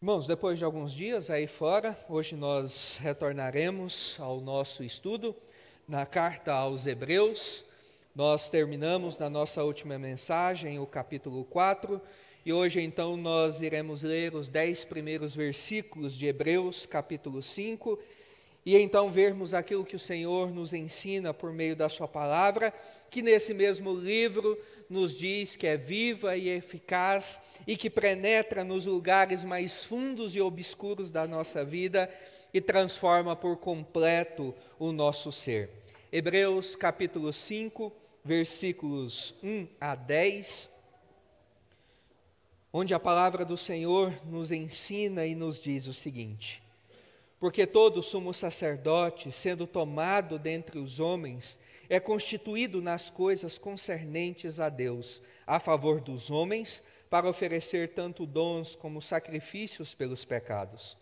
Irmãos, depois de alguns dias aí fora, hoje nós retornaremos ao nosso estudo na carta aos Hebreus. Nós terminamos na nossa última mensagem o capítulo 4 e hoje então nós iremos ler os 10 primeiros versículos de Hebreus, capítulo 5, e então vermos aquilo que o Senhor nos ensina por meio da sua palavra, que nesse mesmo livro nos diz que é viva e eficaz e que penetra nos lugares mais fundos e obscuros da nossa vida e transforma por completo o nosso ser. Hebreus capítulo 5, versículos 1 a 10, onde a palavra do Senhor nos ensina e nos diz o seguinte: porque todo sumo sacerdote, sendo tomado dentre os homens, é constituído nas coisas concernentes a Deus, a favor dos homens, para oferecer tanto dons como sacrifícios pelos pecados.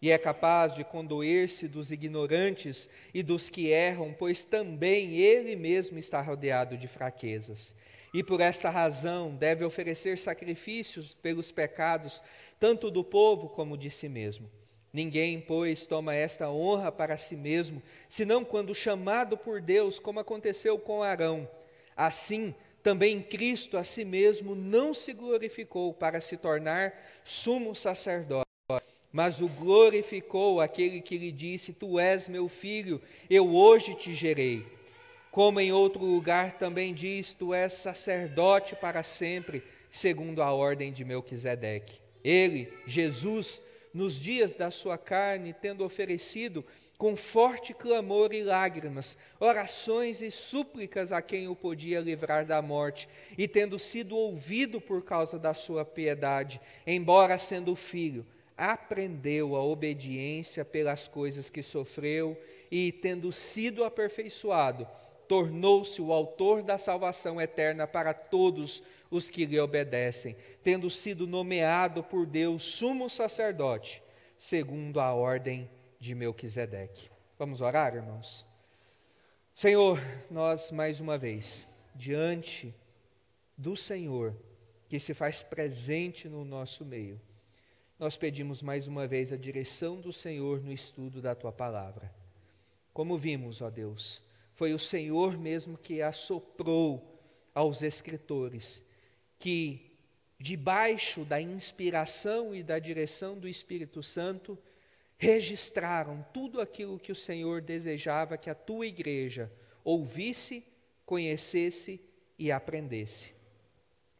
E é capaz de condoer-se dos ignorantes e dos que erram, pois também ele mesmo está rodeado de fraquezas. E por esta razão deve oferecer sacrifícios pelos pecados, tanto do povo como de si mesmo. Ninguém, pois, toma esta honra para si mesmo, senão quando chamado por Deus, como aconteceu com Arão. Assim, também Cristo a si mesmo não se glorificou para se tornar sumo sacerdote, mas o glorificou aquele que lhe disse: Tu és meu filho, eu hoje te gerei. Como em outro lugar também diz: Tu és sacerdote para sempre, segundo a ordem de Melquisedeque. Ele, Jesus, nos dias da sua carne, tendo oferecido com forte clamor e lágrimas, orações e súplicas a quem o podia livrar da morte, e tendo sido ouvido por causa da sua piedade, embora sendo filho, aprendeu a obediência pelas coisas que sofreu, e tendo sido aperfeiçoado, tornou-se o autor da salvação eterna para todos os que lhe obedecem, tendo sido nomeado por Deus sumo sacerdote, segundo a ordem de Melquisedeque. Vamos orar, irmãos? Senhor, nós mais uma vez, diante do Senhor, que se faz presente no nosso meio, nós pedimos mais uma vez a direção do Senhor no estudo da Tua palavra. Como vimos, ó Deus, foi o Senhor mesmo que assoprou aos escritores, que debaixo da inspiração e da direção do Espírito Santo, registraram tudo aquilo que o Senhor desejava que a Tua igreja ouvisse, conhecesse e aprendesse.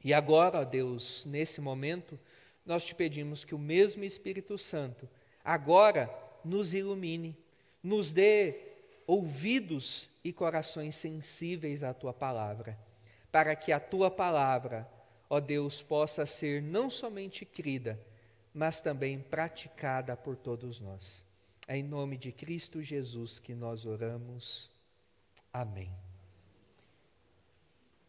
E agora, ó Deus, nesse momento, nós te pedimos que o mesmo Espírito Santo agora nos ilumine, nos dê ouvidos e corações sensíveis à Tua palavra, para que a Tua palavra, ó Deus, possa ser não somente crida, mas também praticada por todos nós. É em nome de Cristo Jesus que nós oramos. Amém.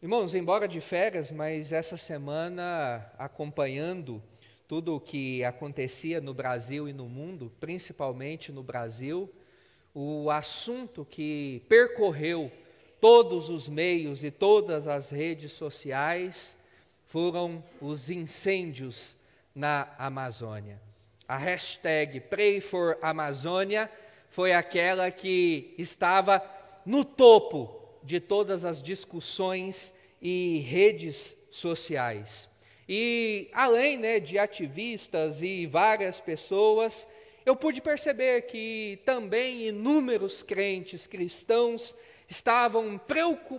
Irmãos, embora de férias, mas essa semana, acompanhando tudo o que acontecia no Brasil e no mundo, principalmente no Brasil, o assunto que percorreu todos os meios e todas as redes sociais foram os incêndios na Amazônia. A hashtag Pray for Amazônia foi aquela que estava no topo de todas as discussões e redes sociais. E além, de ativistas e várias pessoas, eu pude perceber que também inúmeros crentes cristãos estavam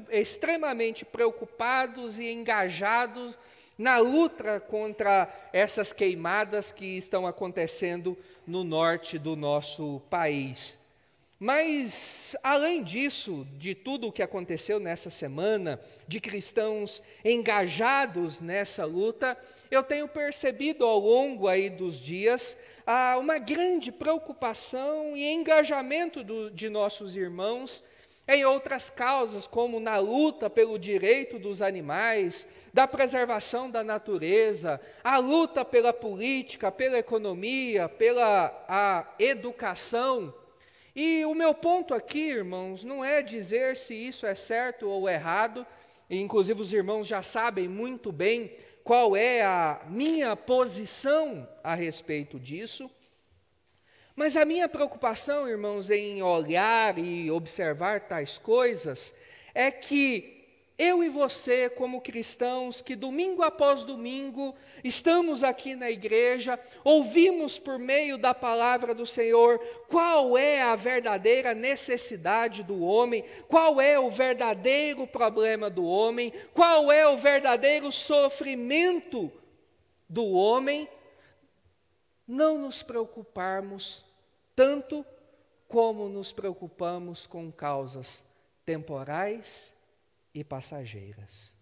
extremamente preocupados e engajados na luta contra essas queimadas que estão acontecendo no norte do nosso país. Mas, além disso, de tudo o que aconteceu nessa semana, de cristãos engajados nessa luta, eu tenho percebido ao longo aí dos dias uma grande preocupação e engajamento de nossos irmãos em outras causas, como na luta pelo direito dos animais, da preservação da natureza, a luta pela política, pela economia, pela educação. E o meu ponto aqui, irmãos, não é dizer se isso é certo ou errado, e inclusive os irmãos já sabem muito bem qual é a minha posição a respeito disso. Mas a minha preocupação, irmãos, em olhar e observar tais coisas, é que eu e você, como cristãos, que domingo após domingo estamos aqui na igreja, ouvimos por meio da palavra do Senhor qual é a verdadeira necessidade do homem, qual é o verdadeiro problema do homem, qual é o verdadeiro sofrimento do homem, não nos preocuparmos tanto como nos preocupamos com causas temporais e passageiras.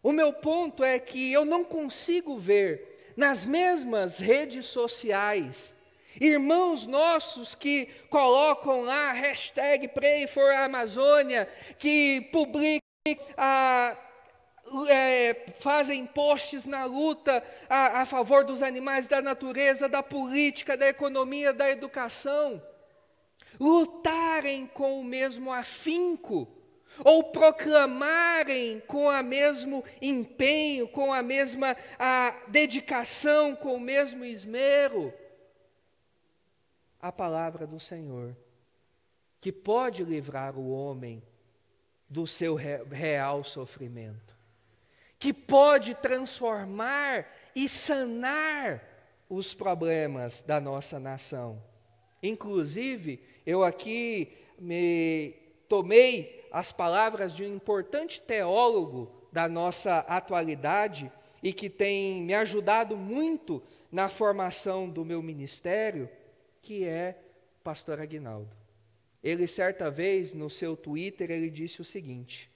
O meu ponto é que eu não consigo ver nas mesmas redes sociais irmãos nossos que colocam lá #PrayForAmazônia, que publicam fazem posts na luta a favor dos animais, da natureza, da política, da economia, da educação, lutarem com o mesmo afinco, ou proclamarem com o mesmo empenho, com a mesma dedicação, com o mesmo esmero, a palavra do Senhor, que pode livrar o homem do seu real sofrimento, que pode transformar e sanar os problemas da nossa nação. Inclusive, eu aqui me tomei as palavras de um importante teólogo da nossa atualidade e que tem me ajudado muito na formação do meu ministério, que é o pastor Aguinaldo. Ele, certa vez, no seu Twitter, ele disse o seguinte: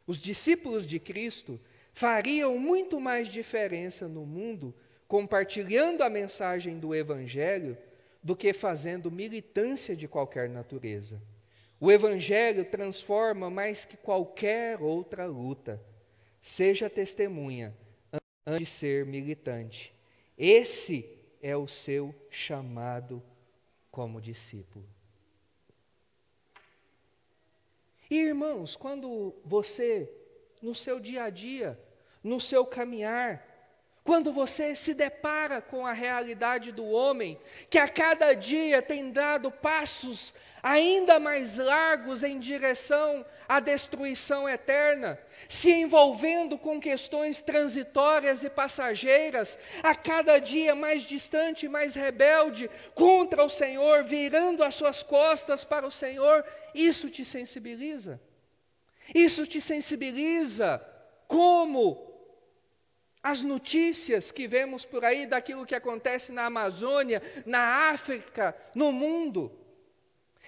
os discípulos de Cristo fariam muito mais diferença no mundo compartilhando a mensagem do Evangelho do que fazendo militância de qualquer natureza. O Evangelho transforma mais que qualquer outra luta. Seja testemunha antes de ser militante. Esse é o seu chamado como discípulo. E, irmãos, quando você, no seu dia a dia, no seu caminhar, quando você se depara com a realidade do homem, que a cada dia tem dado passos ainda mais largos em direção à destruição eterna, se envolvendo com questões transitórias e passageiras, a cada dia mais distante e mais rebelde contra o Senhor, virando as suas costas para o Senhor, isso te sensibiliza? Isso te sensibiliza como as notícias que vemos por aí daquilo que acontece na Amazônia, na África, no mundo?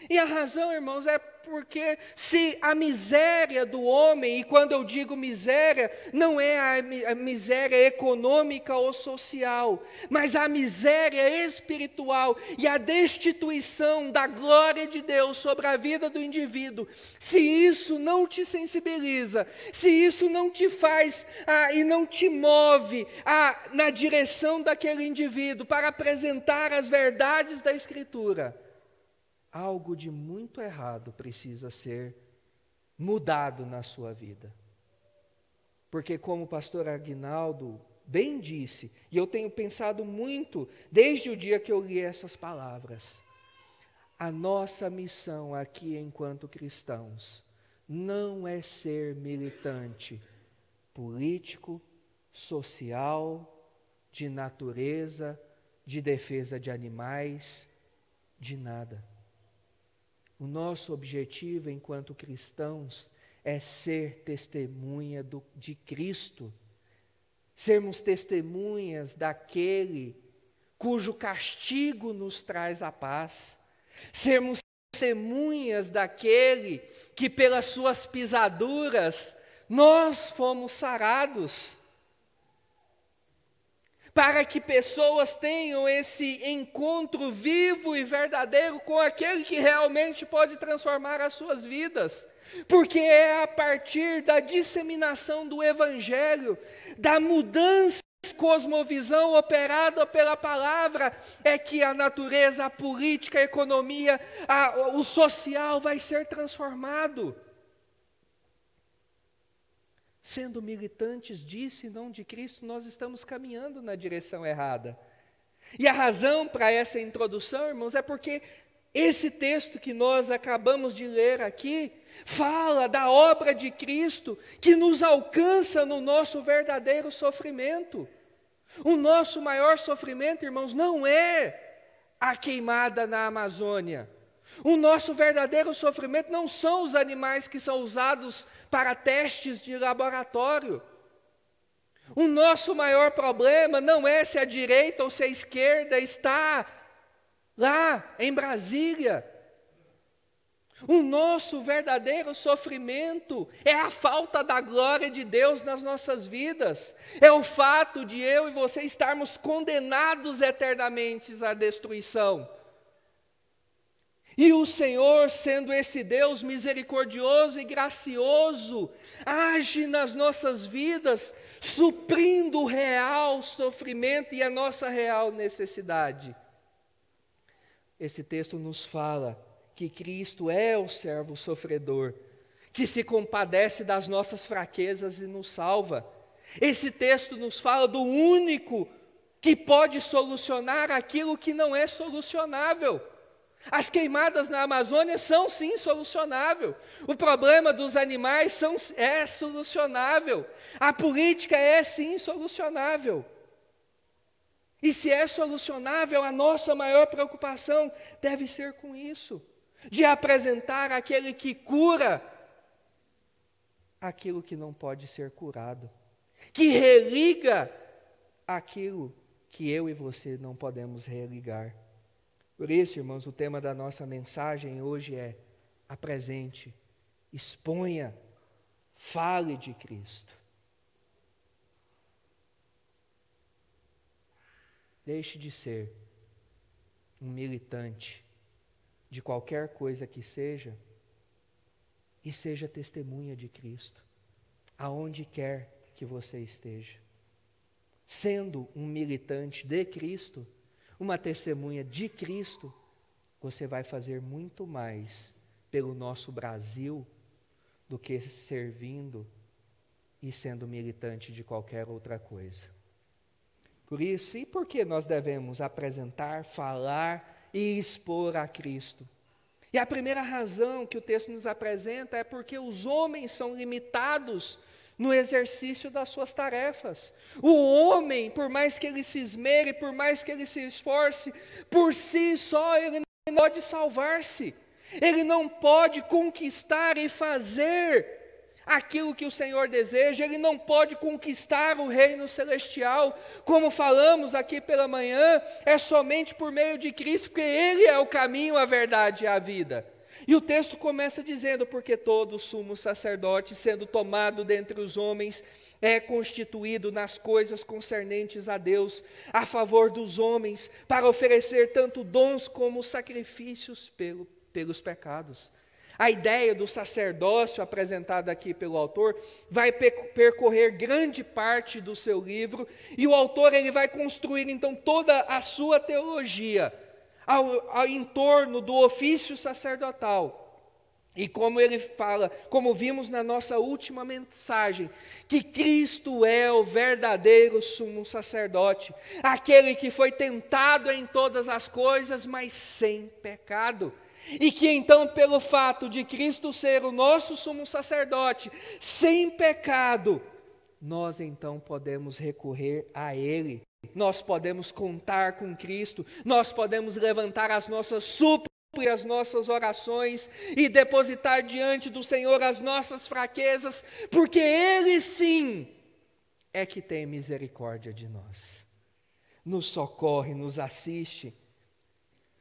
E a razão, irmãos, é porque se a miséria do homem, e quando eu digo miséria, não é a miséria econômica ou social, mas a miséria espiritual e a destituição da glória de Deus sobre a vida do indivíduo, se isso não te sensibiliza, se isso não te faz e não te move na direção daquele indivíduo para apresentar as verdades da Escritura, algo de muito errado precisa ser mudado na sua vida. Porque, como o pastor Aguinaldo bem disse, e eu tenho pensado muito desde o dia que eu li essas palavras, a nossa missão aqui enquanto cristãos não é ser militante político, social, de natureza, de defesa de animais, de nada. O nosso objetivo enquanto cristãos é ser testemunha de Cristo, sermos testemunhas daquele cujo castigo nos traz a paz, sermos testemunhas daquele que pelas suas pisaduras nós fomos sarados, para que pessoas tenham esse encontro vivo e verdadeiro com aquele que realmente pode transformar as suas vidas. Porque é a partir da disseminação do Evangelho, da mudança de cosmovisão operada pela palavra, é que a natureza, a política, a economia, o social vai ser transformado. sendo militantes disso e não de Cristo, nós estamos caminhando na direção errada. E a razão para essa introdução, irmãos, é porque esse texto que nós acabamos de ler aqui fala da obra de Cristo que nos alcança no nosso verdadeiro sofrimento. O nosso maior sofrimento, irmãos, não é a queimada na Amazônia. O nosso verdadeiro sofrimento não são os animais que são usados para testes de laboratório. O nosso maior problema não é se a direita ou se a esquerda está lá em Brasília. O nosso verdadeiro sofrimento é a falta da glória de Deus nas nossas vidas. É o fato de eu e você estarmos condenados eternamente à destruição. E o Senhor, sendo esse Deus misericordioso e gracioso, age nas nossas vidas, suprindo o real sofrimento e a nossa real necessidade. Esse texto nos fala que Cristo é o servo sofredor, que se compadece das nossas fraquezas e nos salva. Esse texto nos fala do único que pode solucionar aquilo que não é solucionável. As queimadas na Amazônia são sim solucionáveis. O problema dos animais é solucionável. A política é sim solucionável. E se é solucionável, a nossa maior preocupação deve ser com isso, de apresentar aquele que cura aquilo que não pode ser curado, que religa aquilo que eu e você não podemos religar. Por isso, irmãos, o tema da nossa mensagem hoje é: apresente, exponha, fale de Cristo. Deixe de ser um militante de qualquer coisa que seja e seja testemunha de Cristo, aonde quer que você esteja. Sendo um militante de Cristo, uma testemunha de Cristo, você vai fazer muito mais pelo nosso Brasil do que servindo e sendo militante de qualquer outra coisa. Por isso, e por que nós devemos apresentar, falar e expor a Cristo? E a primeira razão que o texto nos apresenta é porque os homens são limitados no exercício das suas tarefas. O homem, por mais que ele se esmere, por mais que ele se esforce, por si só ele não pode salvar-se. Ele não pode conquistar e fazer aquilo que o Senhor deseja. Ele não pode conquistar o reino celestial, como falamos aqui pela manhã, é somente por meio de Cristo, porque Ele é o caminho, a verdade e a vida. E o texto começa dizendo: porque todo sumo sacerdote, sendo tomado dentre os homens, é constituído nas coisas concernentes a Deus, a favor dos homens, para oferecer tanto dons como sacrifícios pelos pecados. A ideia do sacerdócio apresentada aqui pelo autor vai percorrer grande parte do seu livro, e o autor ele vai construir então toda a sua teologia em torno do ofício sacerdotal. E como ele fala, como vimos na nossa última mensagem, que Cristo é o verdadeiro sumo sacerdote, aquele que foi tentado em todas as coisas, mas sem pecado. E que então, pelo fato de Cristo ser o nosso sumo sacerdote, sem pecado, nós então podemos recorrer a Ele. Nós podemos contar com Cristo, nós podemos levantar as nossas súplicas e as nossas orações e depositar diante do Senhor as nossas fraquezas, porque Ele sim é que tem misericórdia de nós, nos socorre, nos assiste.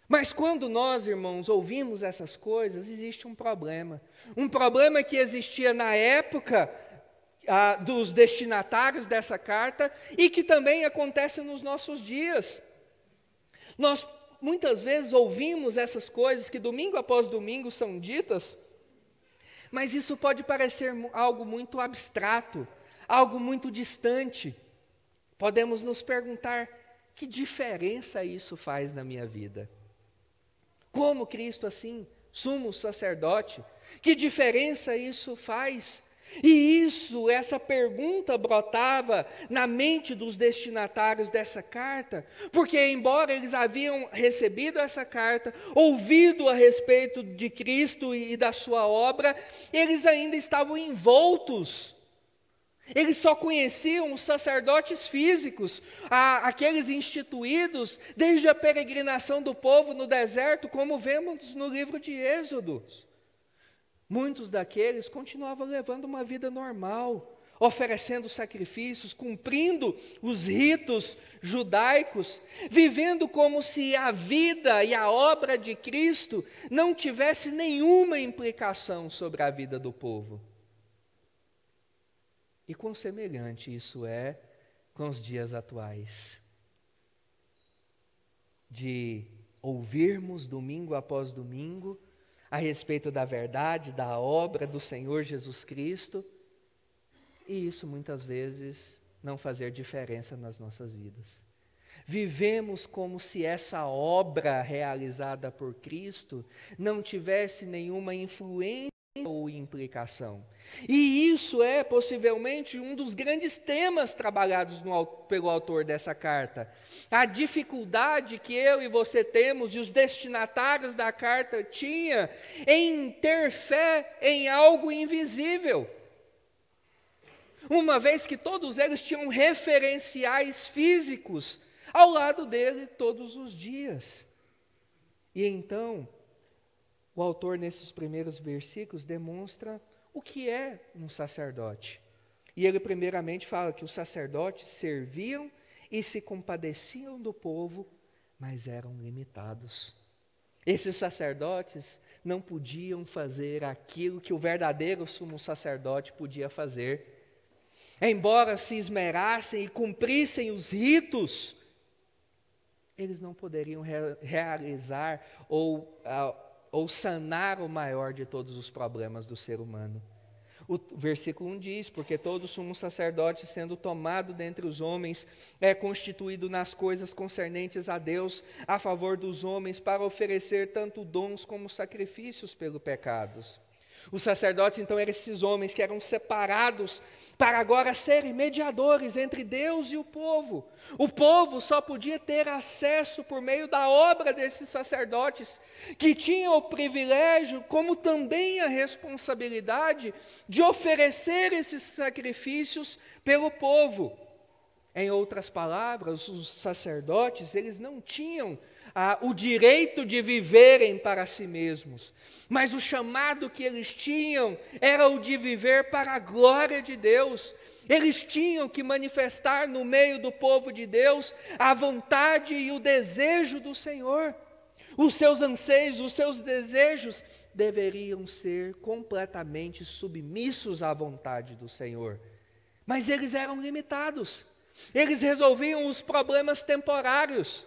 Mas quando nós, irmãos, ouvimos essas coisas, existe um problema que existia na época dos destinatários dessa carta e que também acontece nos nossos dias. Nós muitas vezes ouvimos essas coisas que domingo após domingo são ditas, mas isso pode parecer algo muito abstrato, algo muito distante. Podemos nos perguntar: que diferença isso faz na minha vida? Como Cristo assim, sumo sacerdote, que diferença isso faz? E essa pergunta brotava na mente dos destinatários dessa carta, porque embora eles haviam recebido essa carta, ouvido a respeito de Cristo e da sua obra, eles ainda estavam envoltos. Eles só conheciam os sacerdotes físicos, aqueles instituídos desde a peregrinação do povo no deserto, como vemos no livro de Êxodo. Muitos daqueles continuavam levando uma vida normal, oferecendo sacrifícios, cumprindo os ritos judaicos, vivendo como se a vida e a obra de Cristo não tivesse nenhuma implicação sobre a vida do povo. E quão semelhante isso é com os dias atuais, de ouvirmos domingo após domingo a respeito da verdade, da obra do Senhor Jesus Cristo, e isso muitas vezes não fazer diferença nas nossas vidas. Vivemos como se essa obra realizada por Cristo não tivesse nenhuma influência ou implicação. E isso é possivelmente um dos grandes temas trabalhados pelo autor dessa carta. A dificuldade que eu e você temos, e os destinatários da carta tinham, em ter fé em algo invisível. Uma vez que todos eles tinham referenciais físicos ao lado dele todos os dias. E então, o autor, nesses primeiros versículos, demonstra o que é um sacerdote. E ele primeiramente fala que os sacerdotes serviam e se compadeciam do povo, mas eram limitados. Esses sacerdotes não podiam fazer aquilo que o verdadeiro sumo sacerdote podia fazer. Embora se esmerassem e cumprissem os ritos, eles não poderiam realizar ou sanar o maior de todos os problemas do ser humano. O versículo 1 diz: porque todo sumo sacerdote, sendo tomado dentre os homens, é constituído nas coisas concernentes a Deus, a favor dos homens, para oferecer tanto dons como sacrifícios pelos pecados. Os sacerdotes, então, eram esses homens que eram separados para agora serem mediadores entre Deus e o povo. O povo só podia ter acesso por meio da obra desses sacerdotes, que tinham o privilégio, como também a responsabilidade, de oferecer esses sacrifícios pelo povo. Em outras palavras, os sacerdotes, eles não tinham o direito de viverem para si mesmos, mas o chamado que eles tinham era o de viver para a glória de Deus. Eles tinham que manifestar no meio do povo de Deus a vontade e o desejo do Senhor. Os seus anseios, os seus desejos deveriam ser completamente submissos à vontade do Senhor, mas eles eram limitados. Eles resolviam os problemas temporários.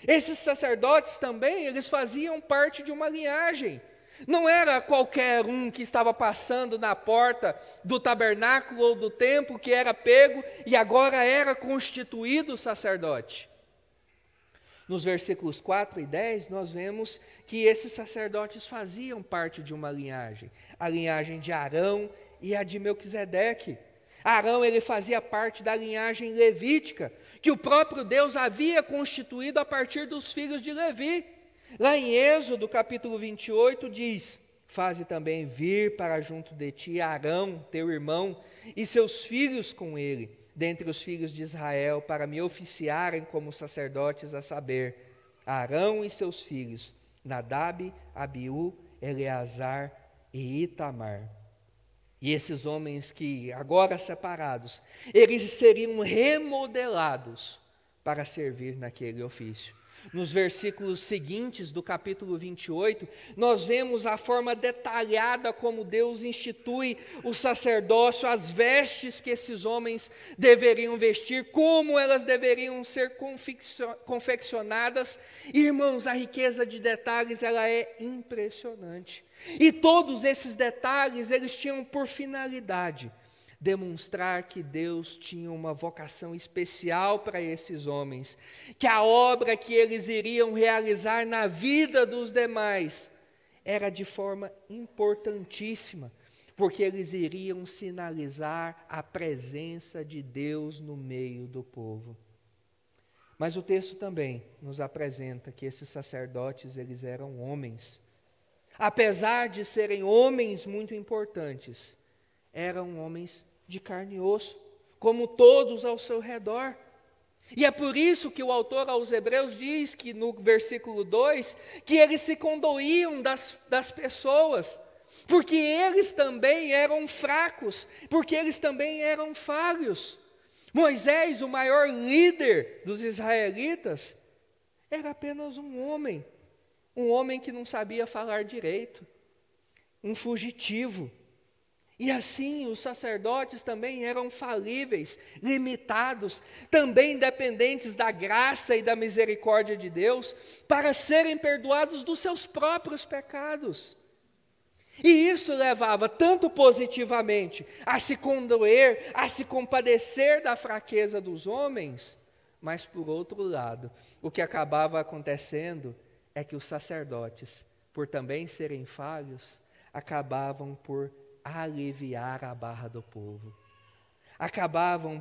Esses sacerdotes também, eles faziam parte de uma linhagem. Não era qualquer um que estava passando na porta do tabernáculo ou do templo que era pego e agora era constituído sacerdote. Nos versículos 4 e 10, nós vemos que esses sacerdotes faziam parte de uma linhagem. A linhagem de Arão e a de Melquisedeque. Arão, ele fazia parte da linhagem levítica, que o próprio Deus havia constituído a partir dos filhos de Levi. Lá em Êxodo, capítulo 28, diz: faze também vir para junto de ti Arão, teu irmão, e seus filhos com ele, dentre os filhos de Israel, para me oficiarem como sacerdotes, a saber, Arão e seus filhos, Nadab, Abiú, Eleazar e Itamar. E esses homens que, agora separados, eles seriam remodelados para servir naquele ofício. Nos versículos seguintes do capítulo 28, nós vemos a forma detalhada como Deus institui o sacerdócio, as vestes que esses homens deveriam vestir, como elas deveriam ser confeccionadas. Irmãos, a riqueza de detalhes, ela é impressionante. E todos esses detalhes, eles tinham por finalidade demonstrar que Deus tinha uma vocação especial para esses homens, que a obra que eles iriam realizar na vida dos demais era de forma importantíssima, porque eles iriam sinalizar a presença de Deus no meio do povo. Mas o texto também nos apresenta que esses sacerdotes, eles eram homens. Apesar de serem homens muito importantes, eram homens de carne e osso, como todos ao seu redor. E é por isso que o autor aos Hebreus diz que no versículo 2, que eles se condoíam das pessoas, porque eles também eram fracos, porque eles também eram falhos. Moisés, o maior líder dos israelitas, era apenas um homem que não sabia falar direito, um fugitivo. E assim os sacerdotes também eram falíveis, limitados, também dependentes da graça e da misericórdia de Deus, para serem perdoados dos seus próprios pecados. E isso levava tanto positivamente a se condoer, a se compadecer da fraqueza dos homens, mas por outro lado, o que acabava acontecendo é que os sacerdotes, por também serem falhos, acabavam por aliviar a barra do povo. Acabavam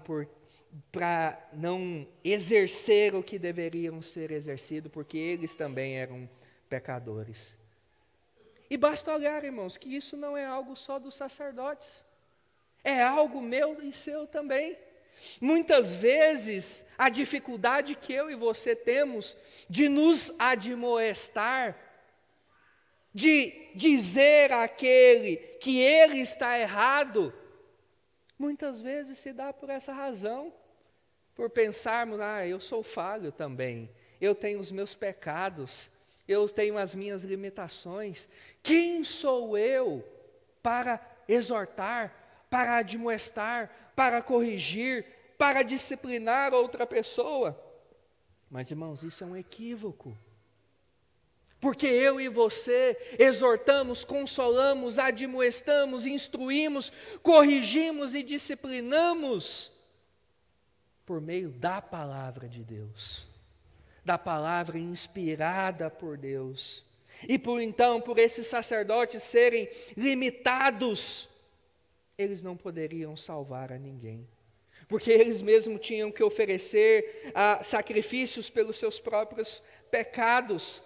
para não exercer o que deveriam ser exercido, porque eles também eram pecadores. E basta olhar, irmãos, que isso não é algo só dos sacerdotes. É algo meu e seu também. Muitas vezes, a dificuldade que eu e você temos de nos admoestar, de dizer àquele que ele está errado, muitas vezes se dá por essa razão, por pensarmos, eu sou falho também, eu tenho os meus pecados, eu tenho as minhas limitações. Quem sou eu para exortar, para admoestar, para corrigir, para disciplinar outra pessoa? Mas, irmãos, isso é um equívoco. Porque eu e você exortamos, consolamos, admoestamos, instruímos, corrigimos e disciplinamos por meio da palavra de Deus, da palavra inspirada por Deus. E por esses sacerdotes serem limitados, eles não poderiam salvar a ninguém, porque eles mesmos tinham que oferecer sacrifícios pelos seus próprios pecados.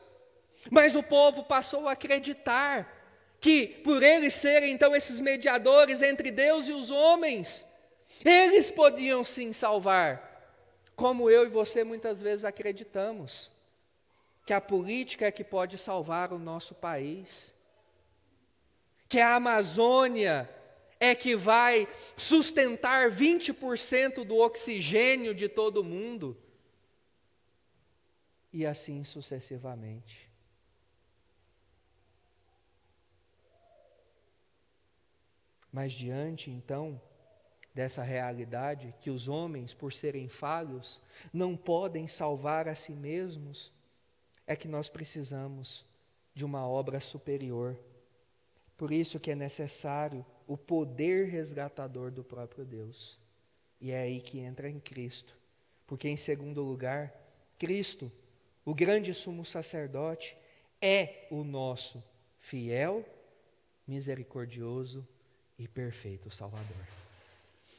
Mas o povo passou a acreditar que, por eles serem então esses mediadores entre Deus e os homens, eles podiam sim salvar, como eu e você muitas vezes acreditamos, que a política é que pode salvar o nosso país, que a Amazônia é que vai sustentar 20% do oxigênio de todo mundo, e assim sucessivamente. Mas diante, então, dessa realidade, que os homens, por serem falhos, não podem salvar a si mesmos, é que nós precisamos de uma obra superior. Por isso que é necessário o poder resgatador do próprio Deus. E é aí que entra em Cristo. Porque, em segundo lugar, Cristo, o grande sumo sacerdote, é o nosso fiel, misericordioso e perfeito Salvador.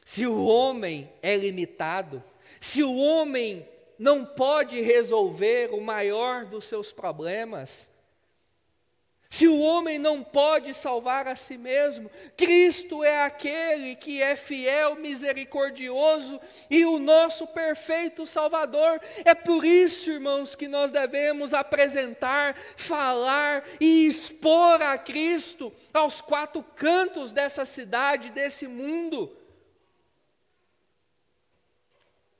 Se o homem é limitado, se o homem não pode resolver o maior dos seus problemas, se o homem não pode salvar a si mesmo, Cristo é aquele que é fiel, misericordioso e o nosso perfeito Salvador. É por isso, irmãos, que nós devemos apresentar, falar e expor a Cristo aos quatro cantos dessa cidade, desse mundo.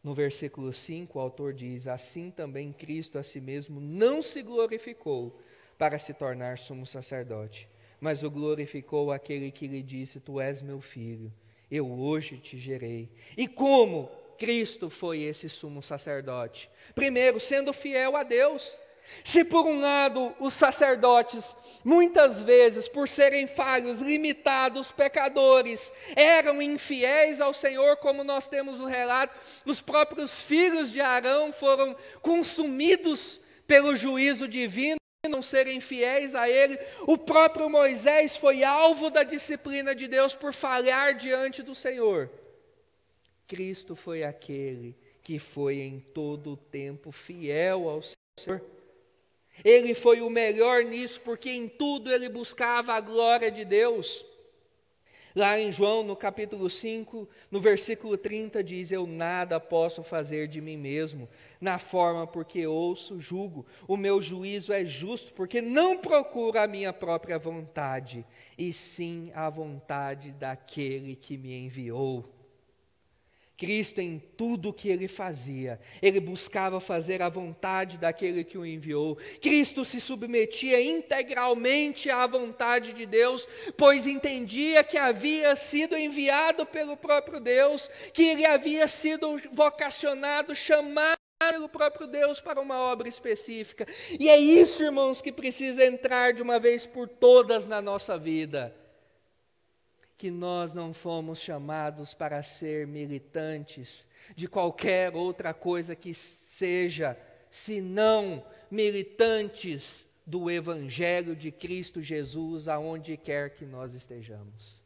No versículo 5, o autor diz: assim também Cristo a si mesmo não se glorificou para se tornar sumo sacerdote, mas o glorificou aquele que lhe disse: tu és meu filho, eu hoje te gerei. E como Cristo foi esse sumo sacerdote? Primeiro, sendo fiel a Deus. Se por um lado os sacerdotes, muitas vezes, por serem falhos, limitados, pecadores, eram infiéis ao Senhor, como nós temos o relato, os próprios filhos de Arão foram consumidos pelo juízo divino, não serem fiéis a Ele. O próprio Moisés foi alvo da disciplina de Deus por falhar diante do Senhor. Cristo foi aquele que foi em todo o tempo fiel ao Senhor. Ele foi o melhor nisso, porque em tudo ele buscava a glória de Deus. Lá em João, no capítulo 5, no versículo 30, diz: eu nada posso fazer de mim mesmo, na forma porque ouço, julgo. O meu juízo é justo, porque não procuro a minha própria vontade, e sim a vontade daquele que me enviou. Cristo, em tudo o que ele fazia, ele buscava fazer a vontade daquele que o enviou. Cristo se submetia integralmente à vontade de Deus, pois entendia que havia sido enviado pelo próprio Deus, que ele havia sido vocacionado, chamado pelo próprio Deus para uma obra específica. E é isso, irmãos, que precisa entrar de uma vez por todas na nossa vida. Que nós não fomos chamados para ser militantes de qualquer outra coisa que seja, senão militantes do Evangelho de Cristo Jesus, aonde quer que nós estejamos.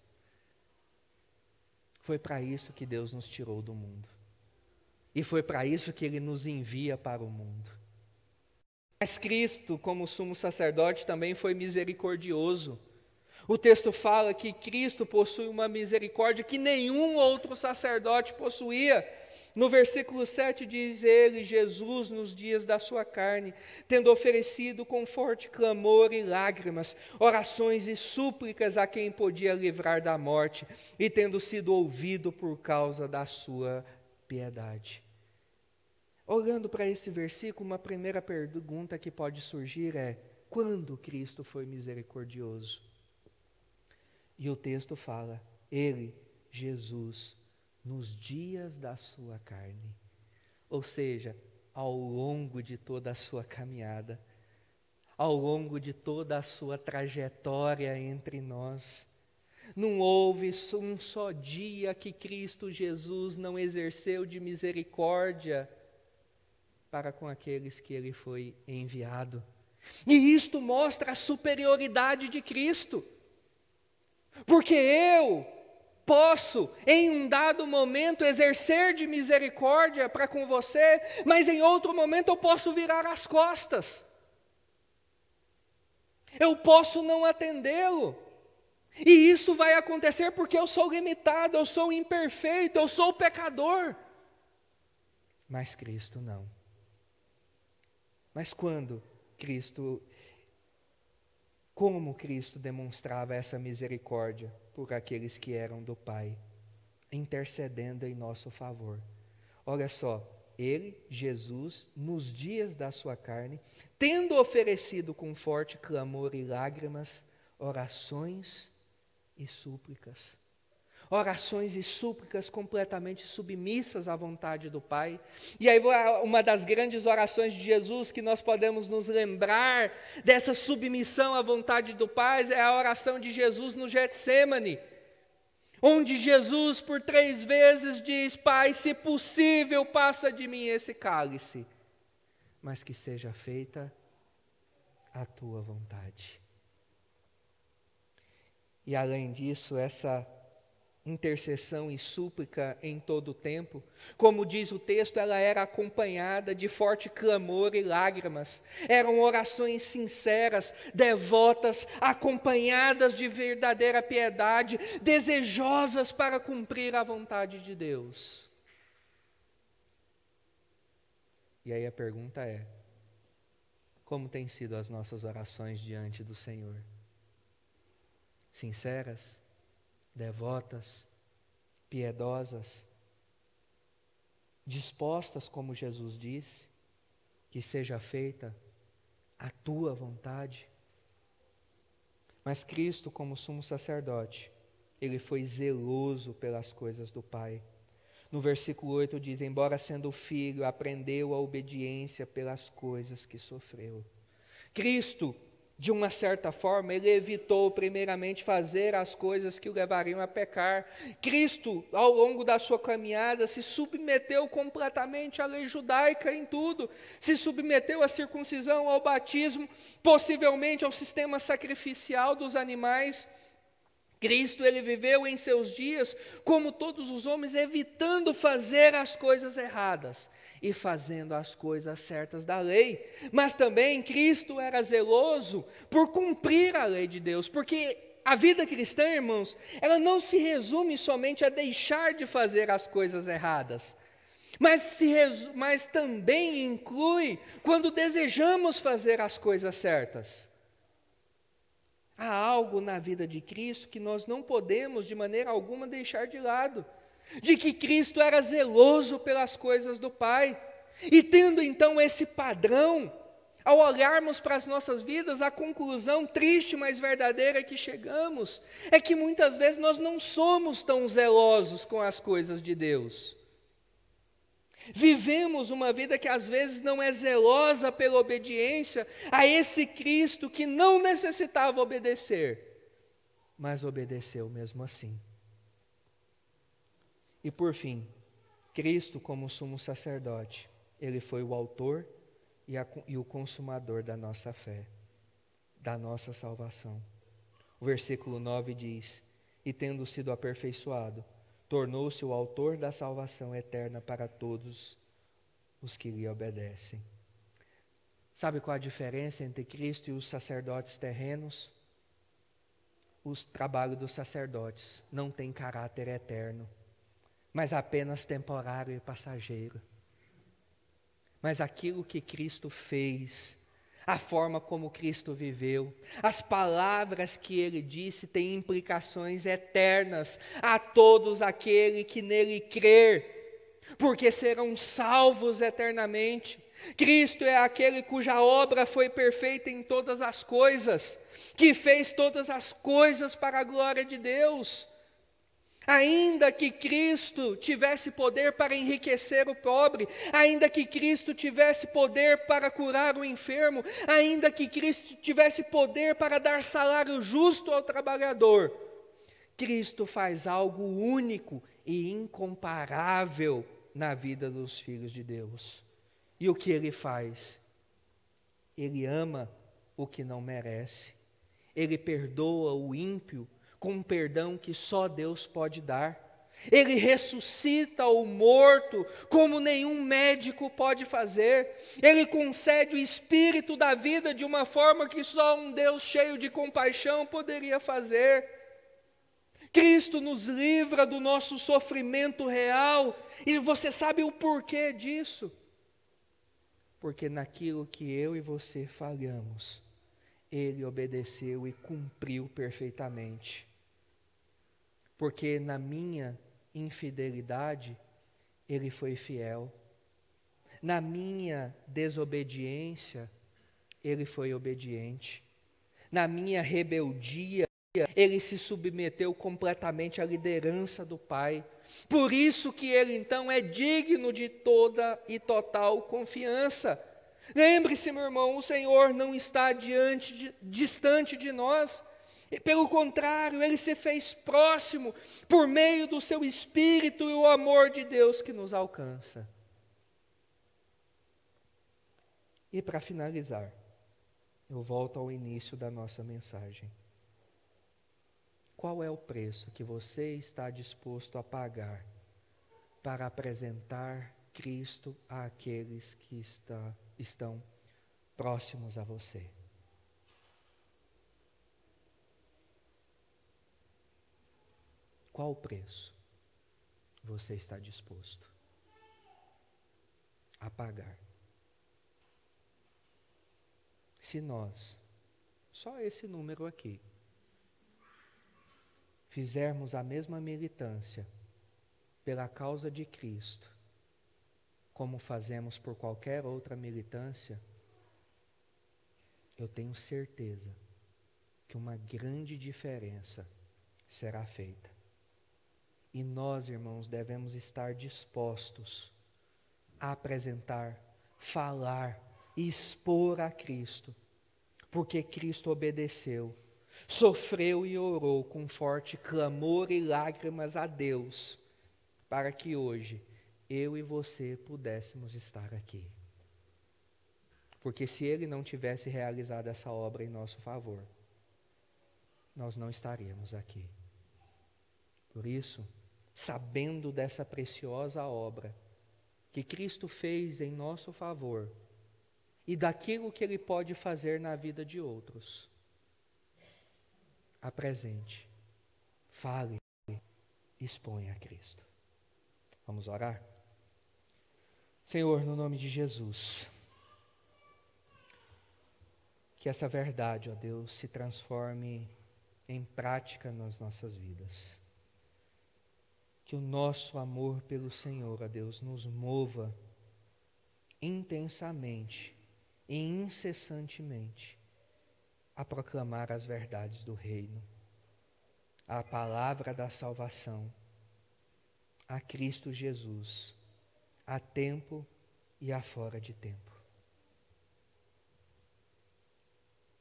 Foi para isso que Deus nos tirou do mundo. E foi para isso que Ele nos envia para o mundo. Mas Cristo, como sumo sacerdote, também foi misericordioso. O texto fala que Cristo possui uma misericórdia que nenhum outro sacerdote possuía. No versículo 7 diz: ele, Jesus, nos dias da sua carne, tendo oferecido com forte clamor e lágrimas, orações e súplicas a quem podia livrar da morte, e tendo sido ouvido por causa da sua piedade. Olhando para esse versículo, uma primeira pergunta que pode surgir é: quando Cristo foi misericordioso? E o texto fala: ele, Jesus, nos dias da sua carne. Ou seja, ao longo de toda a sua caminhada, ao longo de toda a sua trajetória entre nós. Não houve um só dia que Cristo Jesus não exerceu de misericórdia para com aqueles que ele foi enviado. E isto mostra a superioridade de Cristo. Porque eu posso, em um dado momento, exercer de misericórdia para com você, mas em outro momento eu posso virar as costas. Eu posso não atendê-lo. E isso vai acontecer porque eu sou limitado, eu sou imperfeito, eu sou pecador. Mas Cristo não. Mas como Cristo demonstrava essa misericórdia por aqueles que eram do Pai, intercedendo em nosso favor. Olha só, ele, Jesus, nos dias da sua carne, tendo oferecido com forte clamor e lágrimas, orações e súplicas. Orações e súplicas completamente submissas à vontade do Pai. E aí uma das grandes orações de Jesus que nós podemos nos lembrar dessa submissão à vontade do Pai é a oração de Jesus no Getsêmani, onde Jesus por 3 vezes diz: Pai, se possível, passa de mim esse cálice, mas que seja feita a tua vontade. E além disso, essa intercessão e súplica em todo o tempo, como diz o texto, ela era acompanhada de forte clamor e lágrimas. Eram orações sinceras, devotas, acompanhadas de verdadeira piedade, desejosas para cumprir a vontade de Deus. E aí a pergunta é: como têm sido as nossas orações diante do Senhor? Sinceras? Devotas, piedosas, dispostas, como Jesus disse, que seja feita a tua vontade. Mas Cristo, como sumo sacerdote, ele foi zeloso pelas coisas do Pai. No versículo 8 diz: embora sendo filho, aprendeu a obediência pelas coisas que sofreu. Cristo, De uma certa forma, ele evitou primeiramente fazer as coisas que o levariam a pecar. Cristo, ao longo da sua caminhada, se submeteu completamente à lei judaica em tudo. Se submeteu à circuncisão, ao batismo, possivelmente ao sistema sacrificial dos animais. Cristo, ele viveu em seus dias, como todos os homens, evitando fazer as coisas erradas e fazendo as coisas certas da lei. Mas também Cristo era zeloso por cumprir a lei de Deus, porque a vida cristã, irmãos, ela não se resume somente a deixar de fazer as coisas erradas, mas também inclui quando desejamos fazer as coisas certas. Há algo na vida de Cristo que nós não podemos de maneira alguma deixar de lado, de que Cristo era zeloso pelas coisas do Pai, e tendo então esse padrão, ao olharmos para as nossas vidas, a conclusão triste, mas verdadeira que chegamos, é que muitas vezes nós não somos tão zelosos com as coisas de Deus. Vivemos uma vida que às vezes não é zelosa pela obediência a esse Cristo que não necessitava obedecer, mas obedeceu mesmo assim. E por fim, Cristo como sumo sacerdote, ele foi o autor e o consumador da nossa fé, da nossa salvação. O versículo 9 diz: e tendo sido aperfeiçoado, tornou-se o autor da salvação eterna para todos os que lhe obedecem. Sabe qual a diferença entre Cristo e os sacerdotes terrenos? O trabalho dos sacerdotes não tem caráter eterno, mas apenas temporário e passageiro. Mas aquilo que Cristo fez, a forma como Cristo viveu, as palavras que Ele disse têm implicações eternas a todos aqueles que nele crer, porque serão salvos eternamente. Cristo é aquele cuja obra foi perfeita em todas as coisas, que fez todas as coisas para a glória de Deus. Ainda que Cristo tivesse poder para enriquecer o pobre, ainda que Cristo tivesse poder para curar o enfermo, ainda que Cristo tivesse poder para dar salário justo ao trabalhador, Cristo faz algo único e incomparável na vida dos filhos de Deus. E o que Ele faz? Ele ama o que não merece, Ele perdoa o ímpio com um perdão que só Deus pode dar. Ele ressuscita o morto como nenhum médico pode fazer. Ele concede o espírito da vida de uma forma que só um Deus cheio de compaixão poderia fazer. Cristo nos livra do nosso sofrimento real. E você sabe o porquê disso? Porque naquilo que eu e você falhamos, Ele obedeceu e cumpriu perfeitamente. Porque na minha infidelidade, Ele foi fiel. Na minha desobediência, Ele foi obediente. Na minha rebeldia, Ele se submeteu completamente à liderança do Pai. Por isso que Ele então é digno de toda e total confiança. Lembre-se, meu irmão, o Senhor não está distante de nós. Pelo contrário, Ele se fez próximo por meio do seu Espírito e o amor de Deus que nos alcança. E para finalizar, eu volto ao início da nossa mensagem. Qual é o preço que você está disposto a pagar para apresentar Cristo àqueles que estão próximos a você? Qual o preço você está disposto a pagar? Se nós, só esse número aqui, fizermos a mesma militância pela causa de Cristo, como fazemos por qualquer outra militância, eu tenho certeza que uma grande diferença será feita. E nós, irmãos, devemos estar dispostos a apresentar, falar e expor a Cristo porque Cristo obedeceu, sofreu e orou com forte clamor e lágrimas a Deus, para que hoje eu e você pudéssemos estar aqui. Porque se Ele não tivesse realizado essa obra em nosso favor, nós não estaríamos aqui. Por isso, sabendo dessa preciosa obra que Cristo fez em nosso favor e daquilo que Ele pode fazer na vida de outros, apresente, fale, exponha a Cristo. Vamos orar? Senhor, no nome de Jesus, que essa verdade, ó Deus, se transforme em prática nas nossas vidas. Que o nosso amor pelo Senhor, ó Deus, nos mova intensamente e incessantemente a proclamar as verdades do reino, a palavra da salvação, a Cristo Jesus, a tempo e a fora de tempo.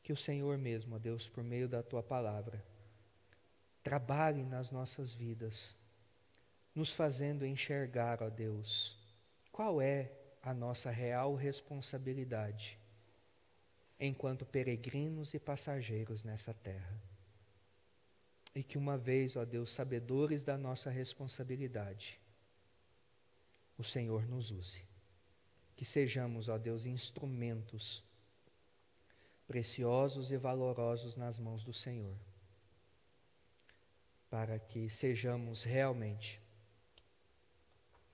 Que o Senhor mesmo, ó Deus, por meio da Tua palavra, trabalhe nas nossas vidas, nos fazendo enxergar, ó Deus, qual é a nossa real responsabilidade enquanto peregrinos e passageiros nessa terra. E que uma vez, ó Deus, sabedores da nossa responsabilidade, o Senhor nos use. Que sejamos, ó Deus, instrumentos preciosos e valorosos nas mãos do Senhor, para que sejamos realmente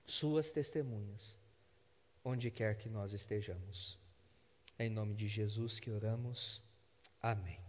Suas testemunhas, onde quer que nós estejamos. Em nome de Jesus que oramos. Amém.